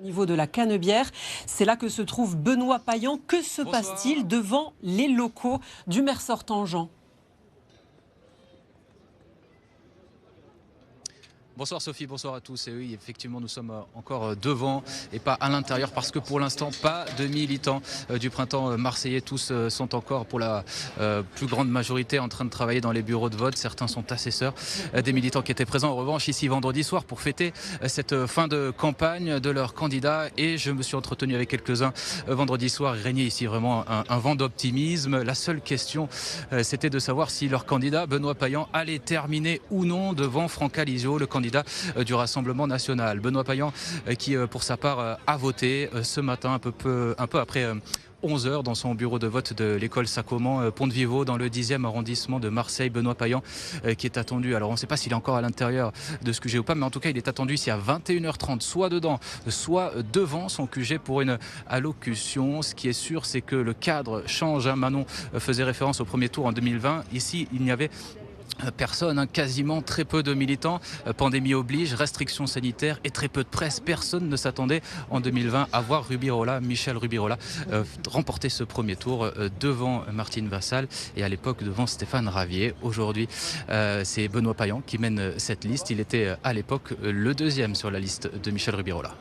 Au niveau de la Canebière, c'est là que se trouve Benoît Payan. Que se Bonsoir. passe-t-il devant les locaux du maire sortant Jean? Bonsoir Sophie, bonsoir à tous. Et oui, effectivement, nous sommes encore devant et pas à l'intérieur parce que pour l'instant, pas de militants du printemps marseillais. Tous sont encore pour la plus grande majorité en train de travailler dans les bureaux de vote. Certains sont assesseurs des militants qui étaient présents en revanche ici vendredi soir pour fêter cette fin de campagne de leurs candidats. Et je me suis entretenu avec quelques-uns vendredi soir. Il régnait ici vraiment un vent d'optimisme. La seule question, c'était de savoir si leur candidat, Benoît Payan, allait terminer ou non devant Franck Alizio, le candidat du Rassemblement national. Benoît Payan qui pour sa part a voté ce matin un peu après 11 heures dans son bureau de vote de l'école Sacomant Pont-de-Vivo dans le 10e arrondissement de Marseille. Benoît Payan qui est attendu, alors on ne sait pas s'il est encore à l'intérieur de ce QG ou pas, mais en tout cas il est attendu ici à 21h30, soit dedans, soit devant son QG pour une allocution. Ce qui est sûr, c'est que le cadre change. Manon faisait référence au premier tour en 2020. Ici, il n'y avait personne, quasiment très peu de militants, pandémie oblige, restrictions sanitaires et très peu de presse. Personne ne s'attendait en 2020 à voir Michel Rubirola, remporter ce premier tour devant Martine Vassal et à l'époque devant Stéphane Ravier. Aujourd'hui, c'est Benoît Payan qui mène cette liste. Il était à l'époque le deuxième sur la liste de Michel Rubirola.